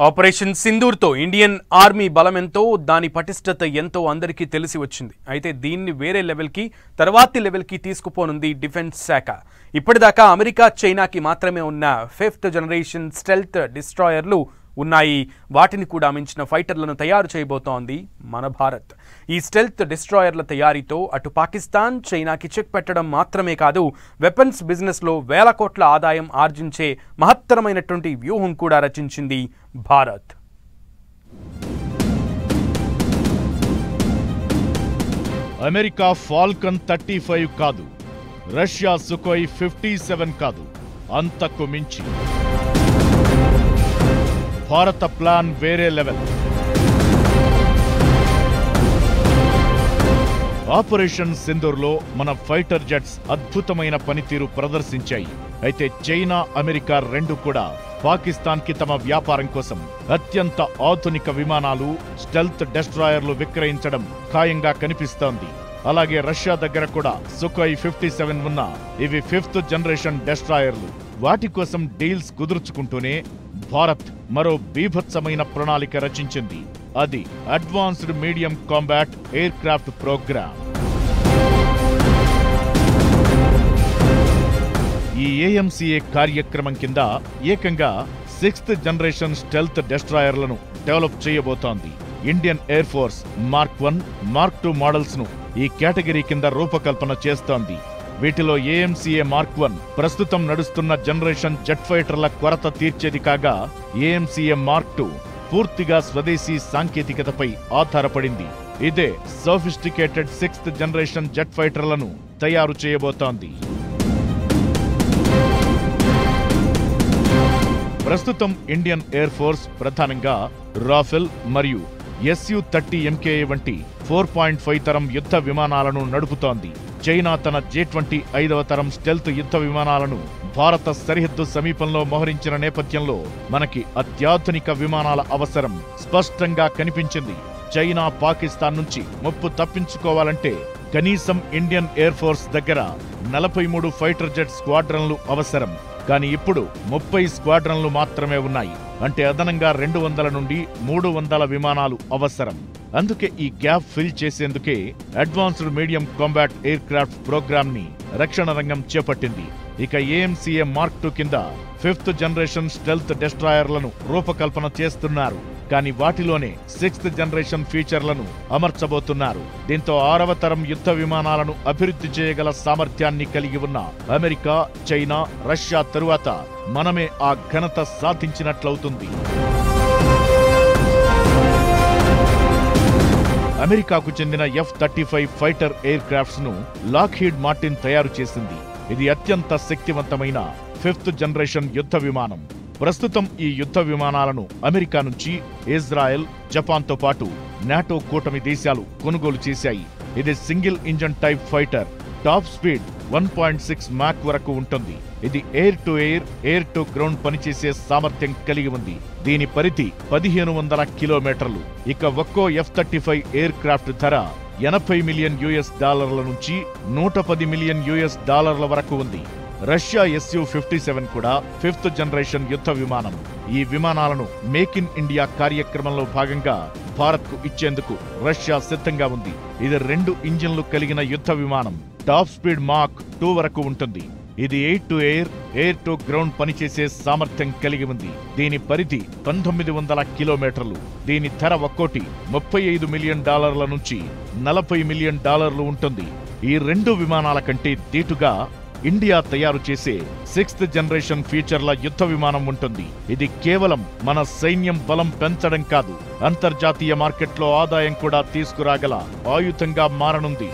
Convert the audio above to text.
Operation సింధూర్తో Indian army బలమెంతో దాని పటిష్టత ఎంతో అందరికీ తెలిసి వచ్చింది. అయితే దీన్ని వేరే లెవెల్కి తర్వాతి లెవెల్కి తీసుకుపోనుంది డిఫెన్స్ శాఖ. ఇప్పటిదాకా అమెరికా చైనాకి మాత్రమే ఉన్న 5th జనరేషన్ స్టెల్త్ డిస్ట్రాయర్లు ఉన్నాయి. వాటిని కూడా మించిన ఫైటర్లను తయారు చేయబోతోంది మన భారత్. ఈ స్టెల్త్ డిస్ట్రాయర్ల తయారీతో అటు పాకిస్తాన్ చైనాకి చెక్ పెట్టడం మాత్రమే కాదు, వెపన్స్ బిజినెస్లో వేల కోట్ల ఆదాయం ఆర్జించే మహత్తరమైనటువంటి వ్యూహం కూడా రచించింది భారత్. అమెరికా ఫాల్కన్ 35 కాదు, రష్యా సుఖోయ్ 57 కాదు, అంతకు మించి భారత ప్లాన్ వేరే లెవెల్. ఆపరేషన్ సింధూర్లో మన ఫైటర్ జెట్స్ అద్భుతమైన పనితీరు ప్రదర్శించాయి. అయితే చైనా, అమెరికా రెండు కూడా పాకిస్తాన్కి తమ వ్యాపారం కోసం అత్యంత ఆధునిక విమానాలు, స్టెల్త్ డెస్ట్రాయర్లు విక్రయించడం ఖాయంగా కనిపిస్తోంది. అలాగే రష్యా దగ్గర కూడా సుఖోయ్ 57 ఉన్న ఇవి 5th జనరేషన్ డెస్ట్రాయర్లు. వాటి కోసం డీల్స్ కుదుర్చుకుంటూనే భారత్ మరో బీభత్సమైన ప్రణాళిక రచించింది. అది advanced medium combat aircraft programme. ఈ AMCA కార్యక్రమం కింద ఏకంగా 6th జనరేషన్ స్టెల్త్ డెస్ట్రాయర్లను డెవలప్ చేయబోతోంది. Indian Air Force Mark 1, Mark 2 models ను ఈ కేటగిరీ కింద రూపకల్పన చేస్తోంది. వీటిలో AMCA మార్క్ 1 ప్రస్తుతం నడుస్తున్న జనరేషన్ జెట్ ఫైటర్ల కొరత తీర్చేది కాగా, AMCA మార్క్ 2 పూర్తిగా స్వదేశీ సాంకేతికతపై ఆధారపడింది. ఇదే సోఫిస్టికేటెడ్ 6th జనరేషన్ జెట్ ఫైటర్లను తయారు చేయబోతోంది. ప్రస్తుతం ఇండియన్ ఎయిర్ ఫోర్స్ ప్రధానంగా రాఫెల్ మరియు Su-30 MKA వంటి 4.5 తరం యుద్ధ విమానాలను నడుపుతోంది. చైనా తన J-20 5వ తరం స్టెల్త్ యుద్ధ విమానాలను భారత సరిహద్దు సమీపంలో మోహరించిన నేపథ్యంలో మనకి అత్యాధునిక విమానాల అవసరం స్పష్టంగా కనిపించింది. చైనా, పాకిస్తాన్ నుంచి ముప్పు తప్పించుకోవాలంటే కనీసం ఇండియన్ ఎయిర్ ఫోర్స్ దగ్గర 43 ఫైటర్ జెట్ స్క్వాడ్రన్లు అవసరం. కానీ ఇప్పుడు 30 స్క్వాడ్రన్లు మాత్రమే ఉన్నాయి. అంటే అదనంగా 200 నుండి 300 విమానాలు అవసరం. అందుకే ఈ గ్యాప్ ఫిల్ చేసేందుకే advanced medium combat aircraft programme ని రక్షణ రంగం చేపట్టింది. ఇక AMCA మార్క్ 2 కింద 5th జనరేషన్ స్టెల్త్ డెస్ట్రాయర్లను రూపకల్పన చేస్తున్నారు. కానీ వాటిలోనే 6th జనరేషన్ ఫీచర్లను అమర్చబోతున్నారు. దీంతో 6వ తరం యుద్ధ విమానాలను అభివృద్ధి చేయగల సామర్థ్యాన్ని కలిగి ఉన్న అమెరికా, చైనా, రష్యా తరువాత మనమే ఆ ఘనత సాధించినట్లవుతుంది. అమెరికాకు చెందిన F-35 ఫైటర్ ఎయిర్ క్రాఫ్ట్స్ ను లాక్హీడ్ మార్టిన్ తయారు చేసింది. ఇది అత్యంత శక్తివంతమైన 5th జనరేషన్ యుద్ధ విమానం. ప్రస్తుతం ఈ యుద్ధ విమానాలను అమెరికా నుంచి ఇజ్రాయెల్, జపాన్తో పాటు నాటో కూటమి దేశాలు కొనుగోలు చేశాయి. ఇది single engine type fighter. Top speed 1.6 మాక్ వరకు ఉంటుంది. ఇది air to air, air to ground పనిచేసే సామర్థ్యం కలిగి ఉంది. దీని పరిధి 1500 కిలోమీటర్లు. ఇక ఒక్కో F-35 ఎయిర్ క్రాఫ్ట్ ధర $80 మిలియన్ నుంచి $110 మిలియన్ వరకు ఉంది. రష్యా Su-57 కూడా 5th జనరేషన్ యుద్ధ విమానం. ఈ విమానాలను మేక్ ఇన్ ఇండియా కార్యక్రమంలో భాగంగా భారత్కు ఇచ్చేందుకు రష్యా సిద్ధంగా ఉంది. ఇది 2 ఇంజిన్లు కలిగిన యుద్ధ విమానం. టాప్ స్పీడ్ మాక్ 2 వరకు ఉంటుంది. ఇది air to air, air to ground పనిచేసే సామర్థ్యం కలిగి ఉంది. దీని పరిధి 1900 కిలోమీటర్లు. దీని ధర ఒక్కోటి $35 మిలియన్ నుంచి $40 మిలియన్ ఉంటుంది. ఈ 2 విమానాల కంటే దీటుగా ఇండియా తయారు చేసే 6th జనరేషన్ ఫీచర్ల యుద్ధ విమానం ఉంటుంది. ఇది కేవలం మన సైన్యం బలం పెంచడం కాదు, అంతర్జాతీయ మార్కెట్లో ఆదాయం కూడా తీసుకురాగల ఆయుధంగా మారనుంది.